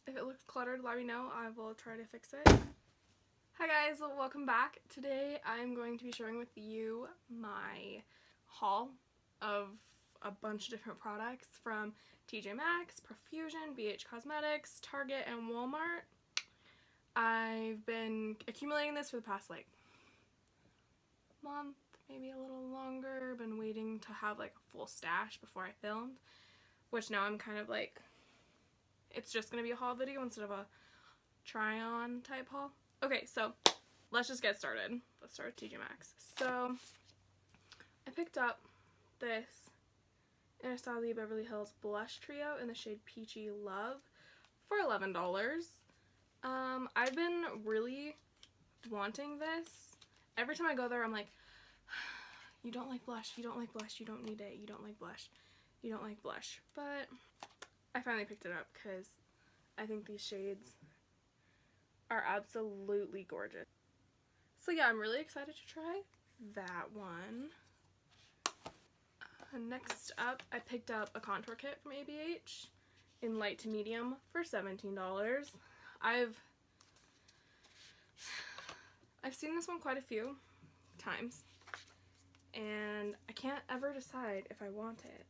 If it looks cluttered, let me know. I will try to fix it. Hi guys, welcome back. Today I'm going to be sharing with you my haul of a bunch of different products from TjMaxx, Profusion, BH Cosmetics, Target, and Walmart. I've been accumulating this for the past month, maybe a little longer. Been waiting to have a full stash before I filmed, which now I'm kind of it's just gonna be a haul video instead of a try on type haul. Okay, so let's just get started. Let's start with TjMaxx. So I picked up this Anastasia Beverly Hills blush trio in the shade Peachy Love for $11. I've been really wanting this. Every time I go there I'm like, you don't like blush, you don't like blush, you don't need it, you don't like blush, you don't like blush. But I finally picked it up because I think these shades are absolutely gorgeous. So yeah, I'm really excited to try that one. Next up, I picked up a contour kit from ABH in light to medium for $17. I've seen this one quite a few times, and I can't ever decide if I want it.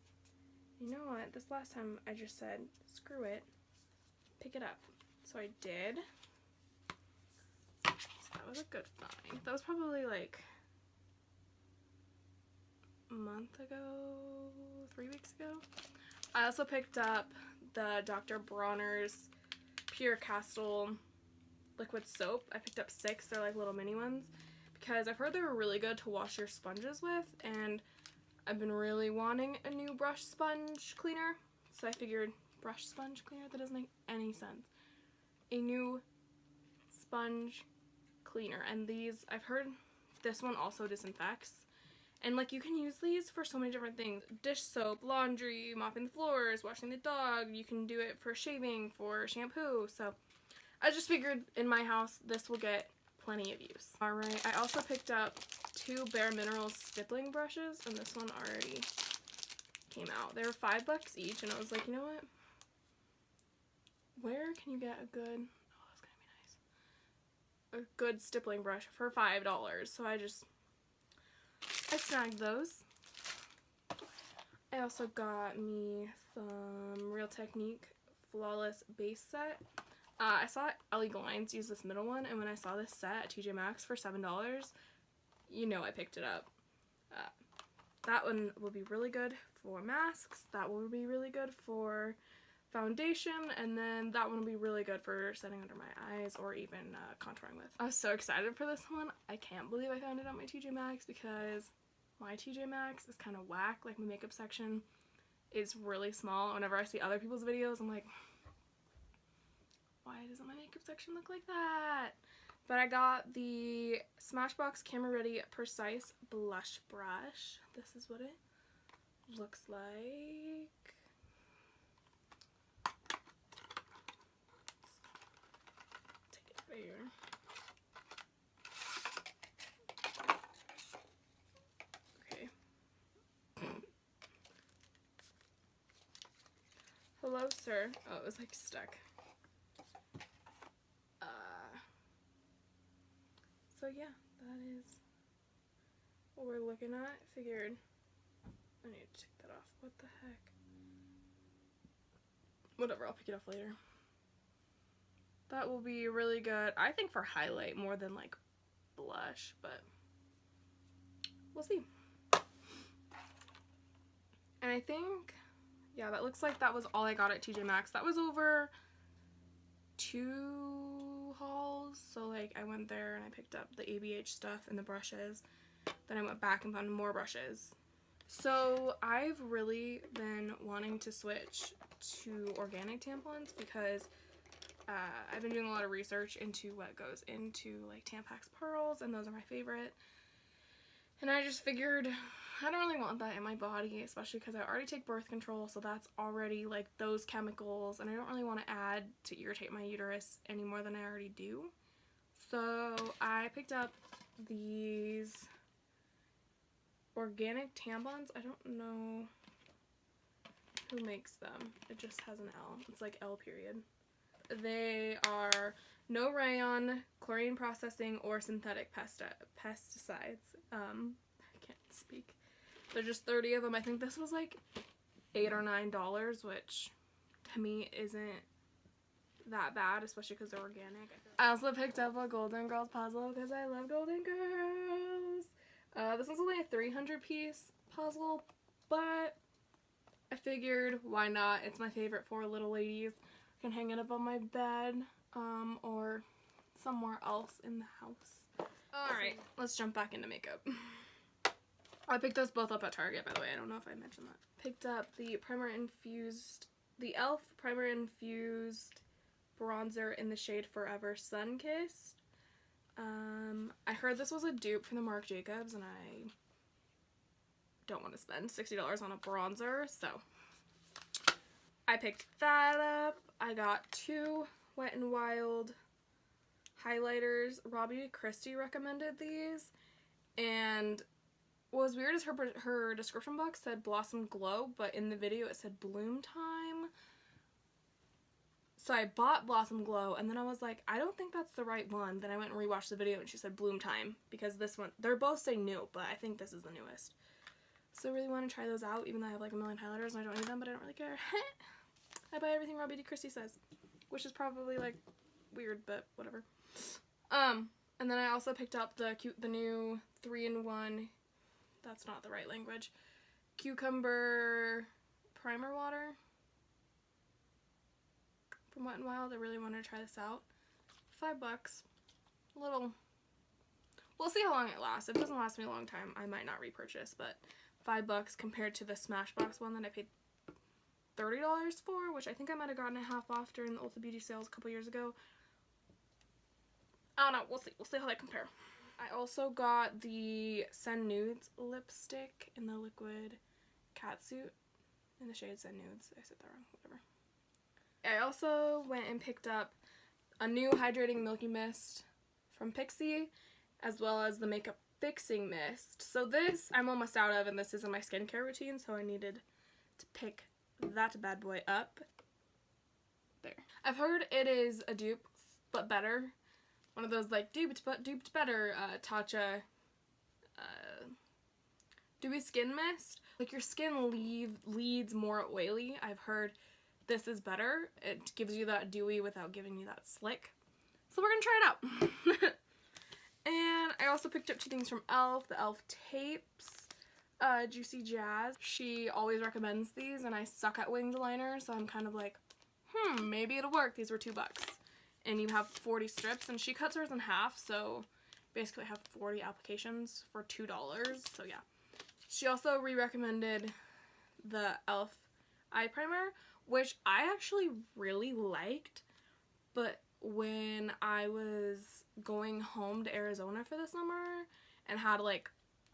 You know what? This last time I just said, screw it, pick it up. So I did. So that was a good find. That was probably a month ago, 3 weeks ago. I also picked up the Dr. Bronner's Pure Castle liquid soap. I picked up 6. They're like little mini ones because I've heard they were really good to wash your sponges with, and I've been really wanting a new brush sponge cleaner. So I figured, brush sponge cleaner? That doesn't make any sense. A new sponge cleaner. And these, I've heard this one also disinfects. And you can use these for so many different things. Dish soap, laundry, mopping the floors, washing the dog. You can do it for shaving, for shampoo. So I just figured in my house this will get plenty of use. Alright, I also picked up 2 Bare Minerals stippling brushes, and this one already came out. They were $5 each, and I was like, you know what? Where can you get a good, oh, that's gonna be nice, a good stippling brush for $5? So I snagged those. I also got me some Real Technique Flawless Base Set. I saw Ellie Glines use this middle one, and when I saw this set at TjMaxx for $7, you know I picked it up. That one will be really good for masks, that will be really good for foundation, and then that one will be really good for setting under my eyes or even contouring with. I was so excited for this one. I can't believe I found it on my TjMaxx because my TjMaxx is kind of whack. My makeup section is really small. Whenever I see other people's videos, I'm like, why doesn't my makeup section look like that? But I got the Smashbox Camera Ready Precise Blush Brush. This is what it looks like. Take it out of here. Okay. Hello, sir. Oh, it was stuck. So yeah, that is what we're looking at. Figured I need to take that off. What the heck? Whatever, I'll pick it up later. That will be really good, I think, for highlight more than blush, but we'll see. And I think, yeah, that looks like that was all I got at TjMaxx. That was over 2 hauls. So I went there and I picked up the ABH stuff and the brushes. Then I went back and found more brushes. So I've really been wanting to switch to organic tampons because I've been doing a lot of research into what goes into TjMaxx pearls, and those are my favorite. And I just figured I don't really want that in my body, especially because I already take birth control, so that's already those chemicals, and I don't really want to add to irritate my uterus any more than I already do. So I picked up these organic tampons. I don't know who makes them. It just has an L. It's L period. They are no rayon, chlorine processing, or synthetic pesticides. I can't speak. They're just 30 of them. I think this was like $8 or $9, which to me isn't that bad, especially because they're organic. I also picked up a Golden Girls puzzle because I love Golden Girls. This one's only a 300-piece puzzle, but I figured why not? It's my favorite for little ladies. I can hang it up on my bed or somewhere else in the house. Alright, let's jump back into makeup. I picked those both up at Target, by the way. I don't know if I mentioned that. Picked up the the e.l.f. Primer Infused bronzer in the shade Forever Sun-Kissed. I heard this was a dupe for the Marc Jacobs, and I don't want to spend $60 on a bronzer, so I picked that up. I got 2 Wet n Wild highlighters. Robbie Christie recommended these, and what was weird is her description box said Blossom Glow, but in the video it said Bloom Time. So I bought Blossom Glow, and then I was like, I don't think that's the right one. Then I went and rewatched the video, and she said Bloom Time, because this one, they're both saying new, but I think this is the newest. So I really want to try those out, even though I have like a million highlighters and I don't need them, but I don't really care. I buy everything Robbie Christie says, which is probably like weird, but whatever. And then I also picked up the new 3-in-1, that's not the right language, cucumber primer water from Wet n Wild. I really wanted to try this out. $5. A little, we'll see how long it lasts. If it doesn't last me a long time, I might not repurchase, but $5 compared to the Smashbox one that I paid $30 for, which I think I might have gotten it half off during the Ulta Beauty sales a couple years ago. I don't know. We'll see. We'll see how they compare. I also got the Send Nudes lipstick in the liquid catsuit in the shade Send Nudes. I said that wrong. Whatever. I also went and picked up a new hydrating milky mist from Pixi, as well as the makeup fixing mist. So this I'm almost out of, and this isn't my skincare routine, so I needed to pick that bad boy up. There. I've heard it is a dupe, but better. One of those like duped but duped better Tatcha dewy skin mist. Like your skin leads more oily. I've heard this is better. It gives you that dewy without giving you that slick. So we're gonna try it out. And I also picked up 2 things from e.l.f. The e.l.f. tapes, Juicy Jazz. She always recommends these, and I suck at winged liner, so I'm kind of like, maybe it'll work. These were $2. And you have 40 strips, and she cuts hers in half, so basically I have 40 applications for $2. So yeah. She also re-recommended the e.l.f. eye primer, which I actually really liked, but when I was going home to Arizona for the summer and had like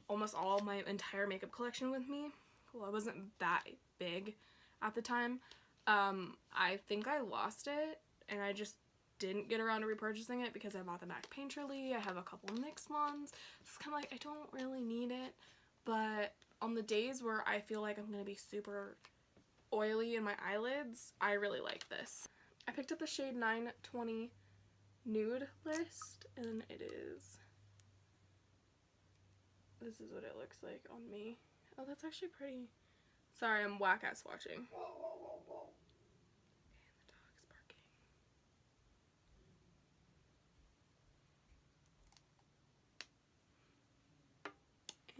almost all my entire makeup collection with me, well, I wasn't that big at the time, I think I lost it, and I just didn't get around to repurchasing it because I bought them back painterly. I have a couple mixed ones. It's kind of like I don't really need it, but on the days where I feel like I'm going to be super oily in my eyelids, I really like this. I picked up the shade 920 Nude List, and this is what it looks like on me. Oh, that's actually pretty. Sorry, I'm whack ass watching. And the dog's barking.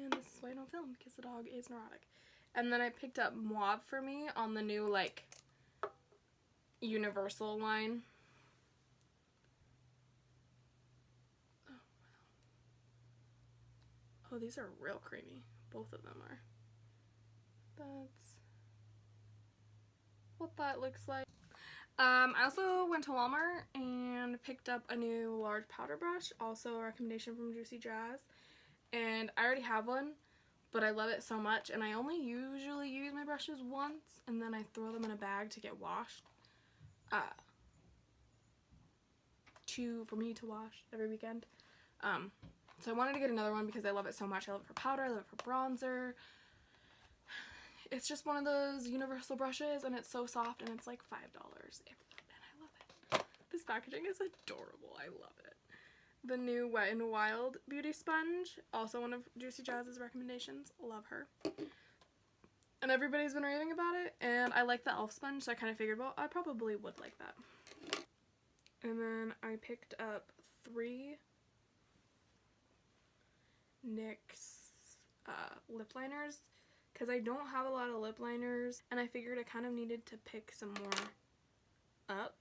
And this is why I don't film, because the dog is neurotic. And then I picked up Mauve for me on the new, like, Universal line. Oh, wow. Oh, these are real creamy. Both of them are. That's what that looks like. I also went to Walmart and picked up a new large powder brush, also a recommendation from Juicy Jazz. And I already have one, but I love it so much, and I only usually use my brushes once, and then I throw them in a bag to get washed. For me to wash every weekend. So I wanted to get another one because I love it so much. I love it for powder, I love it for bronzer. It's just one of those universal brushes, and it's so soft, and it's like $5, and I love it. packaging is adorable. I love it. The new Wet n Wild Beauty Sponge, also one of Juicy Jazz's recommendations. Love her. And everybody's been raving about it, and I like the e.l.f. sponge, so I kind of figured, well, I probably would like that. And then I picked up 3 NYX lip liners, because I don't have a lot of lip liners, and I figured I kind of needed to pick some more up.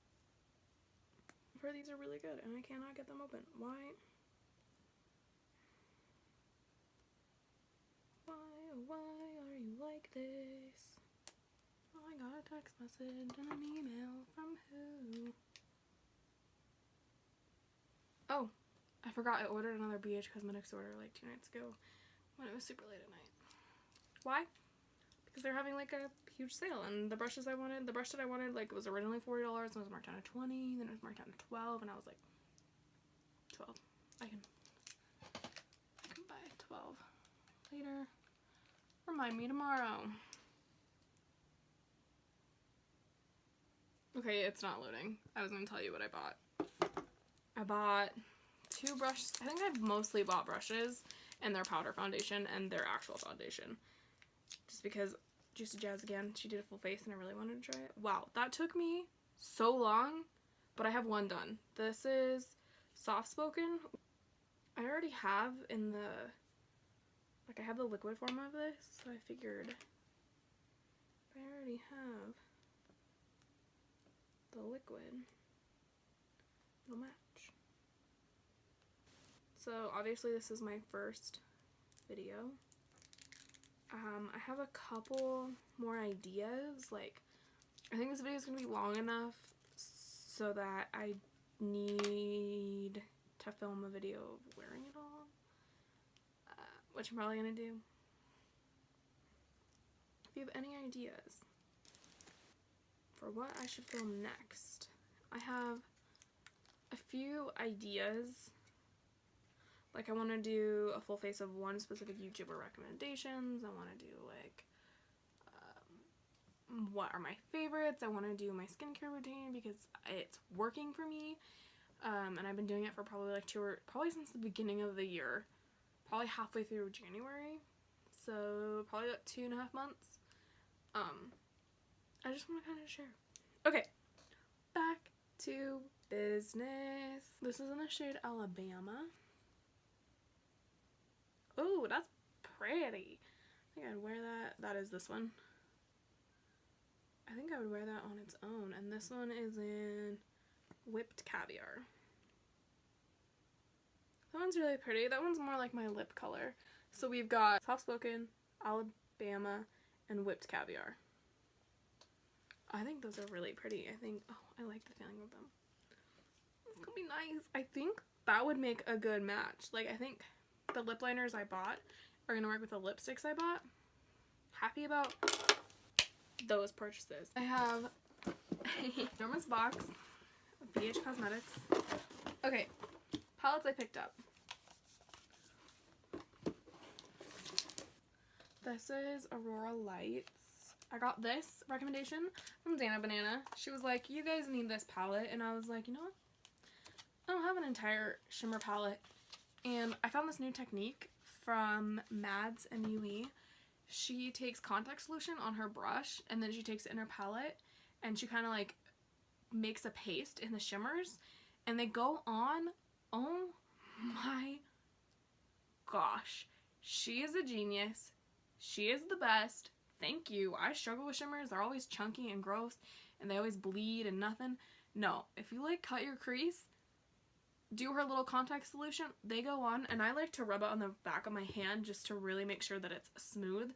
For these are really good, and I cannot get them open. Why? Why are you like this? I got a text message and an email from who? Oh, I forgot I ordered another BH Cosmetics order like 2 nights ago when it was super late at night. Why? Because they're having like a huge sale, and the brush that I wanted like was originally $40 and it was marked down to $20, then it was marked down to $12, and I was like, 12. I can buy 12 later. Remind me tomorrow. Okay, it's not loading. I was gonna tell you what I bought. I bought 2 brushes. I think I've mostly bought brushes and their powder foundation and their actual foundation. Just because Juicy Jazz, again, she did a full face and I really wanted to try it. Wow, that took me so long, but I have one done. This is Soft Spoken. I already have in the, like I have the liquid form of this, so I figured if I already have the liquid, it'll match. So obviously this is my first video. I have a couple more ideas. Like, I think this video is going to be long enough so that I need to film a video of wearing it all, which I'm probably going to do. If you have any ideas for what I should film next, I have a few ideas. Like, I want to do a full face of one specific YouTuber recommendations. I want to do, like, what are my favorites. I want to do my skincare routine because it's working for me. And I've been doing it for probably, like, probably since the beginning of the year. Probably halfway through January. So, probably about 2.5 months. I just want to kind of share. Okay, back to business. This is in the shade Alabama. Oh, that's pretty. I think I'd wear that. That is this one. I think I would wear that on its own. And this one is in Whipped Caviar. That one's really pretty. That one's more like my lip color. So we've got Soft Spoken, Alabama, and Whipped Caviar. I think those are really pretty. I think, oh, I like the feeling of them. It's gonna be nice. I think that would make a good match. Like, I think the lip liners I bought are gonna work with the lipsticks I bought. Happy about those purchases. I have a enormous box of BH Cosmetics. Okay, palettes I picked up. This is Aurora Lights. I got this recommendation from Dana Banana. She was like, you guys need this palette, and I was like, you know what? I don't have an entire shimmer palette. And I found this new technique from Mads and UE. She takes contact solution on her brush, and then she takes it in her palette, and she kind of like makes a paste in the shimmers, and they go on. Oh my gosh. She is a genius. She is the best. Thank you. I struggle with shimmers. They're always chunky and gross, and they always bleed and nothing. No, if you like cut your crease, do her little contact solution. They go on, and I like to rub it on the back of my hand just to really make sure that it's smooth.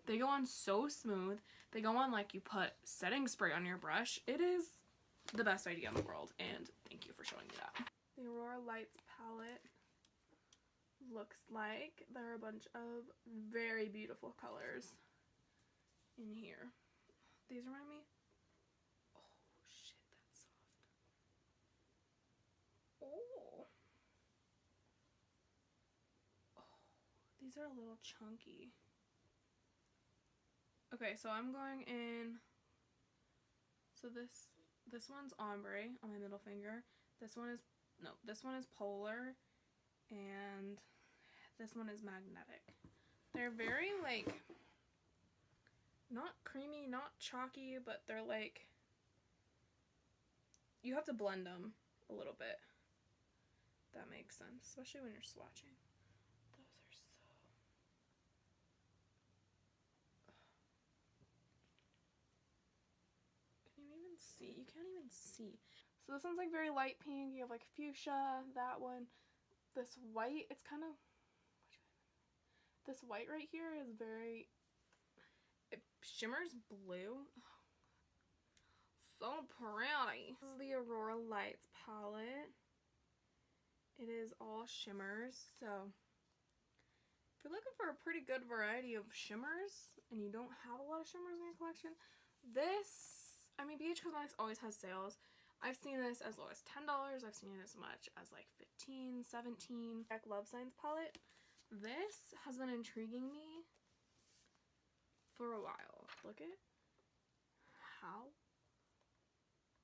They go on so smooth. They go on like you put setting spray on your brush. It is the best idea in the world, and thank you for showing me that. The Aurora Lights palette looks like. There are a bunch of very beautiful colors in here. These remind me. Oh shit, that's soft. Oh. Oh, these are a little chunky. Okay, so I'm going in. So This one's ombre on my middle finger. This one is, no, this one is polar. And this one is magnetic. They're very, like, not creamy, not chalky, but they're like, you have to blend them a little bit. That makes sense, especially when you're swatching. Those are so... Can you even see? You can't even see. So this one's like very light pink. You have like fuchsia, that one. This white, it's kind of... This white right here is very... It shimmers blue. So pretty. This is the Aurora Lights palette. It is all shimmers, so if you're looking for a pretty good variety of shimmers and you don't have a lot of shimmers in your collection, this, I mean, BH Cosmetics always has sales. I've seen this as low as $10. I've seen it as much as like $15, $17. Love Signs palette. This has been intriguing me for a while. Look at how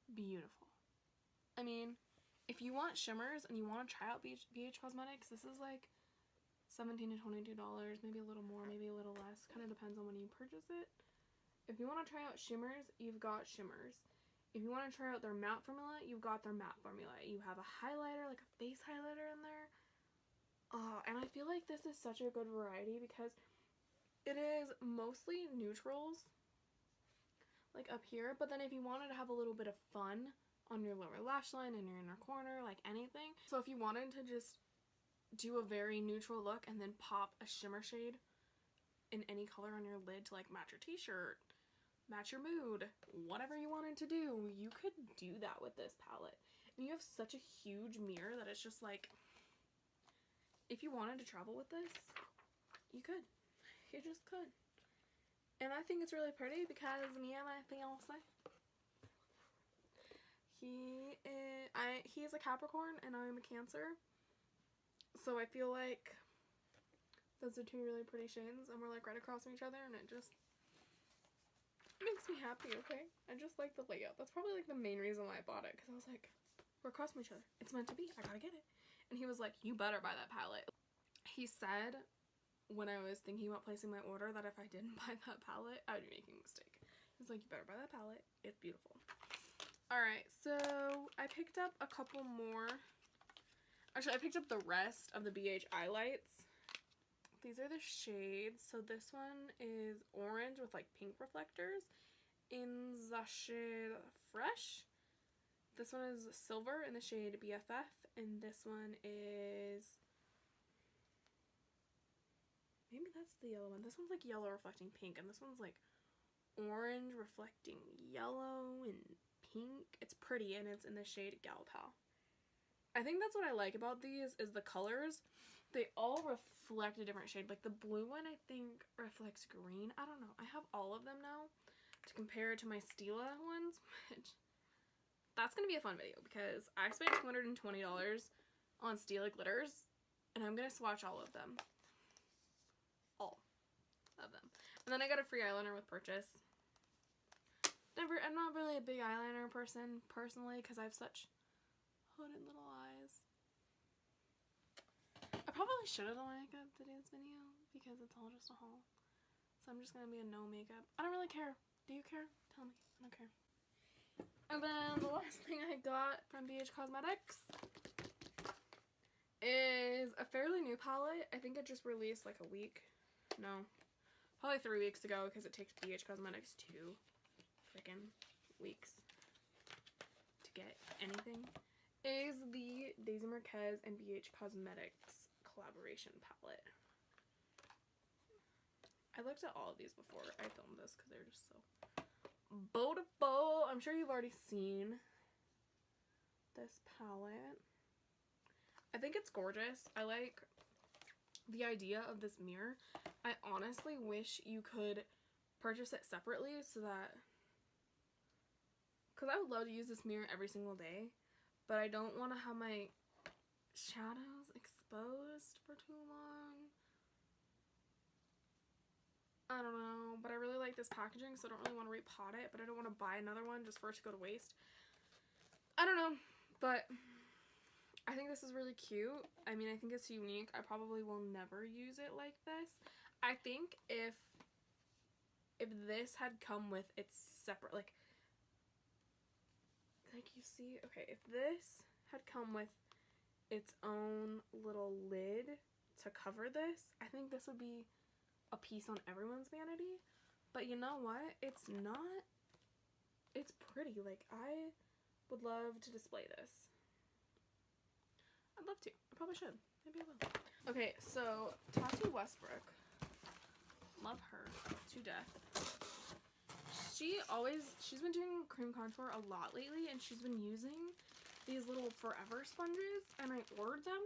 beautiful. I mean, if you want shimmers and you want to try out BH Cosmetics, this is like $17 to $22, maybe a little more, maybe a little less. Kind of depends on when you purchase it. If you want to try out shimmers, you've got shimmers. If you want to try out their matte formula, you've got their matte formula. You have a highlighter, like a base highlighter in there. And I feel like this is such a good variety because it is mostly neutrals, like up here. But then if you wanted to have a little bit of fun on your lower lash line and your inner corner, like anything. So if you wanted to just do a very neutral look and then pop a shimmer shade in any color on your lid to like match your t-shirt, match your mood, whatever you wanted to do, you could do that with this palette. And you have such a huge mirror that it's just like, if you wanted to travel with this, you could. You just could. And I think it's really pretty because me and my fiance, he is a Capricorn and I'm a Cancer. So I feel like those are two really pretty shades and we're like right across from each other and it just makes me happy, okay? I just like the layout. That's probably like the main reason why I bought it, because I was like, we're across from each other. It's meant to be. I gotta get it. And he was like, you better buy that palette. He said when I was thinking about placing my order that if I didn't buy that palette, I would be making a mistake. He's like, you better buy that palette. It's beautiful. Alright, so I picked up a couple more. Actually, I picked up the rest of the BH eye lights. These are the shades. So this one is orange with like pink reflectors in the shade Fresh. This one is silver in the shade BFF. And this one is... maybe that's the yellow one. This one's like yellow reflecting pink. And this one's like orange reflecting yellow and pink. It's pretty and it's in the shade Gal Pal. I think that's what I like about these is the colors. They all reflect a different shade. Like the blue one I think reflects green. I don't know. I have all of them now to compare to my Stila ones, which that's going to be a fun video because I spent $220 on Stila glitters and I'm going to swatch all of them. All of them. And then I got a free eyeliner with purchase. I'm not really a big eyeliner person personally because I have such hooded little eyes. I probably should have done my makeup today's video because it's all just a haul. So I'm just going to be a no makeup. I don't really care. Do you care? Tell me. I don't care. And then the last thing I got from BH Cosmetics is a fairly new palette. I think it just released like a week. No. Probably 3 weeks ago because it takes BH Cosmetics 2 freaking weeks to get anything. Is the Daisy Marquez and BH Cosmetics collaboration palette. I looked at all of these before I filmed this because they're just so beautiful. I'm sure you've already seen this palette. I think it's gorgeous. I like the idea of this mirror. I honestly wish you could purchase it separately so that, because I would love to use this mirror every single day, but I don't want to have my shadows exposed for too long. I don't know, but I really like this packaging, so I don't really want to repot it, but I don't want to buy another one just for it to go to waste. I don't know, but I think this is really cute. I mean, I think it's unique. I probably will never use it like this. I think if this had come with its separate, like you see, okay, if this had come with its own little lid to cover this, I think this would be a piece on everyone's vanity. But you know what? It's not. It's pretty. Like, I would love to display this. I'd love to. I probably should. Maybe I will. Okay, so Tati Westbrook. Love her to death. She's been doing cream contour a lot lately, and she's been using these little forever sponges, and I ordered them.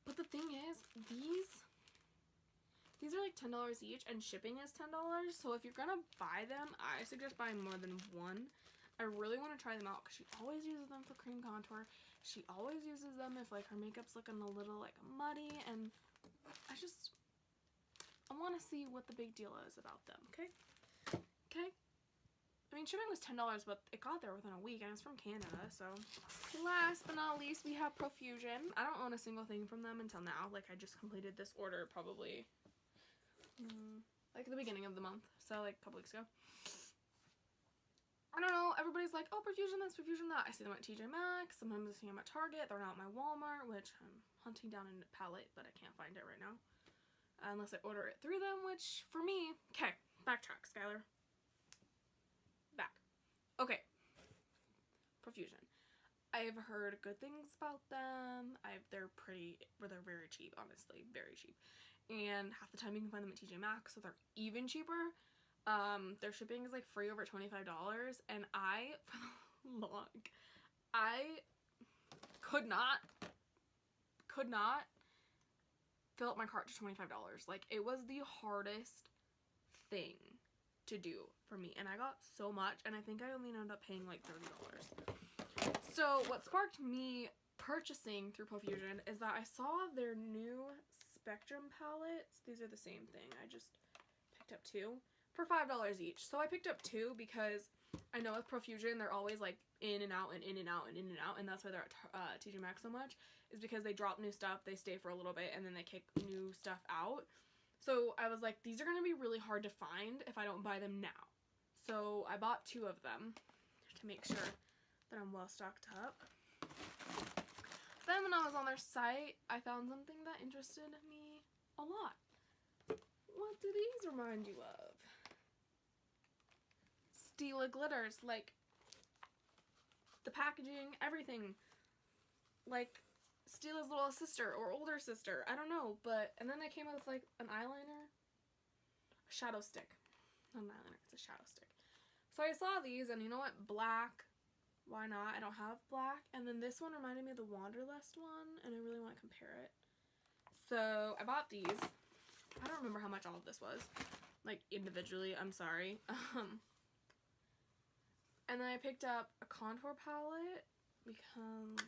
But the thing is, these are like $10 each, and shipping is $10. So if you're gonna buy them, I suggest buying more than one. I really want to try them out because she always uses them for cream contour. She always uses them if like her makeup's looking a little like muddy, and I want to see what the big deal is about them. Okay. I mean, shipping was $10, but it got there within a week, and it's from Canada, so. Last but not least, we have Profusion. I don't own a single thing from them until now. Like, I just completed this order probably, like, the beginning of the month. So, like, a couple weeks ago. I don't know. Everybody's like, oh, Profusion this, Profusion that. I see them at TjMaxx. Sometimes I see them at Target. They're not at my Walmart, which I'm hunting down in a palette, but I can't find it right now. Unless I order it through them, which, for me, okay, backtrack, Skylar. Back. Okay. Profusion. I've heard good things about them. They're very cheap, honestly. Very cheap. And half the time you can find them at TjMaxx, so they're even cheaper. Their shipping is like free over $25, and I could not fill up my cart to $25. Like, it was the hardest thing to do for me, and I got so much, and I think I only ended up paying like $30. So what sparked me purchasing through Profusion is that I saw their new Spectrum palettes. These are the same thing. I just picked up two for $5 each. So I picked up two because I know with Profusion they're always like in and out and in and out and in and out, and that's why they're at TjMaxx so much, is because they drop new stuff, they stay for a little bit, and then they kick new stuff out. So I was like, these are going to be really hard to find if I don't buy them now. So I bought two of them to make sure that I'm well stocked up. Then when I was on their site, I found something that interested me a lot. What do these remind you of? Stila glitters, like the packaging, everything. Like Stila's little sister or older sister, I don't know, but, and then I came up with like an eyeliner, a shadow stick, not an eyeliner, it's a shadow stick. So I saw these, and you know what, black, why not, I don't have black, and then this one reminded me of the Wanderlust one, and I really want to compare it. So I bought these. I don't remember how much all of this was, like individually, I'm sorry. And then I picked up a contour palette because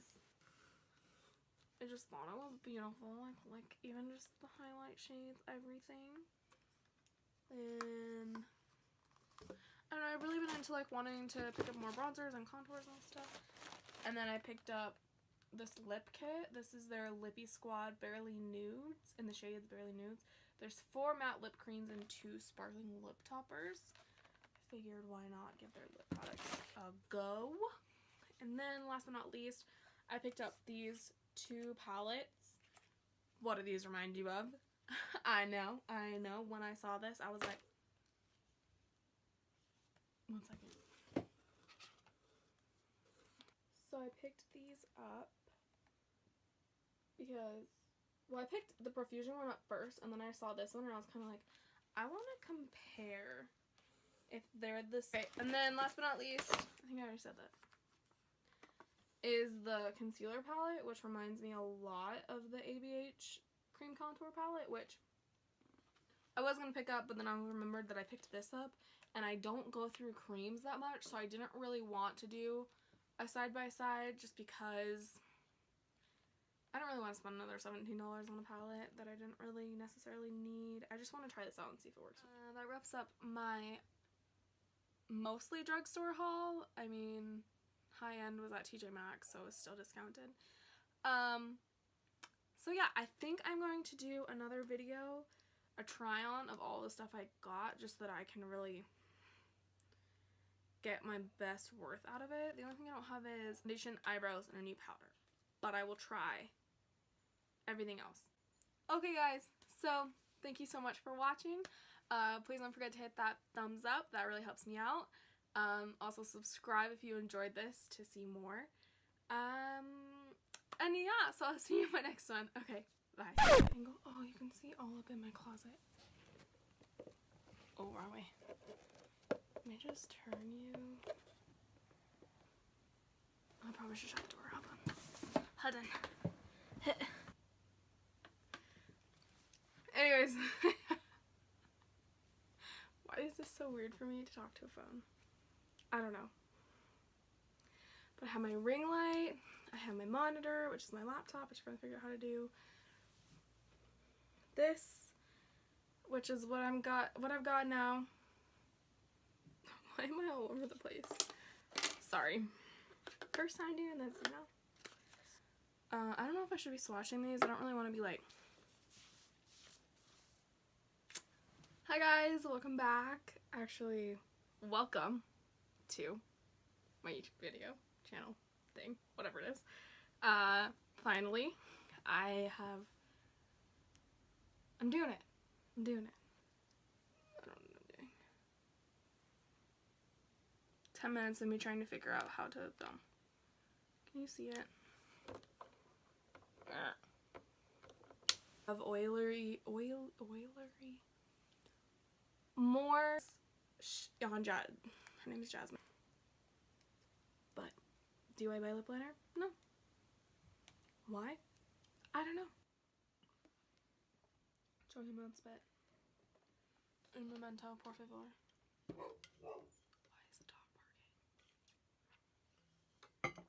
I just thought it was beautiful, like even just the highlight shades, everything. And I don't know, I've really been into like wanting to pick up more bronzers and contours and stuff. And then I picked up this lip kit. This is their Lippy Squad Barely Nudes, in the shades Barely Nudes. There's 4 matte lip creams and 2 sparkling lip toppers. I figured why not give their lip products a go. And then last but not least, I picked up these 2 palettes. What do these remind you of? I know. When I saw this, I was like, one second. So I picked these up because, well, I picked the Profusion one up first, and then I saw this one, and I was kind of like, I want to compare if they're the same. And then last but not least, I think I already said that, is the concealer palette, which reminds me a lot of the ABH cream contour palette, which I was going to pick up, but then I remembered that I picked this up, and I don't go through creams that much, so I didn't really want to do a side-by-side just because I don't really want to spend another $17 on a palette that I didn't really necessarily need. I just want to try this out and see if it works. That wraps up my mostly drugstore haul. I mean, high end was at TjMaxx, so it's still discounted. So yeah, I think I'm going to do another video, a try on of all the stuff I got, just so that I can really get my best worth out of it. The only thing I don't have is foundation, eyebrows, and a new powder, but I will try everything else. Okay guys, so thank you so much for watching. Please don't forget to hit that thumbs up, that really helps me out. Also subscribe if you enjoyed this to see more. And yeah, so I'll see you in my next one. Okay, bye. Oh, you can see all up in my closet. Oh, wrong way. Let me just turn you. I probably should shut the door. Hold on. Anyways. Why is this so weird for me to talk to a phone? I don't know. But I have my ring light. I have my monitor, which is my laptop, which I'm trying to figure out how to do. This, which is what I've got now. Why am I all over the place? Sorry. First time doing this, you know? I don't know if I should be swatching these. I don't really want to be like... Hi guys, welcome back. Actually, welcome to my YouTube video, channel, thing, whatever it is. Finally, I'm doing it. I don't know what I'm doing. 10 minutes of me trying to figure out how to film. Can you see it? Of oilery, more on her name is Jasmine. But do I buy lip liner? No. Why? I don't know. Johnny Monspet. Un momento, por favor. Why is the dog barking?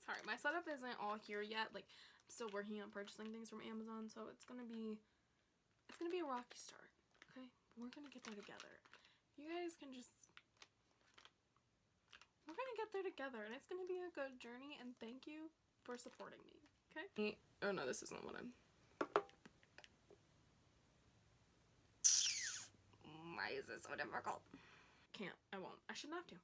Sorry, my setup isn't all here yet. Like, I'm still working on purchasing things from Amazon, so it's gonna be a rocky start. Okay, we're gonna get there together. You guys can just, we're gonna get there together, and it's gonna be a good journey, and thank you for supporting me, okay? Oh no, this isn't what I'm... Why is this so difficult? Can't, I won't, I shouldn't have to.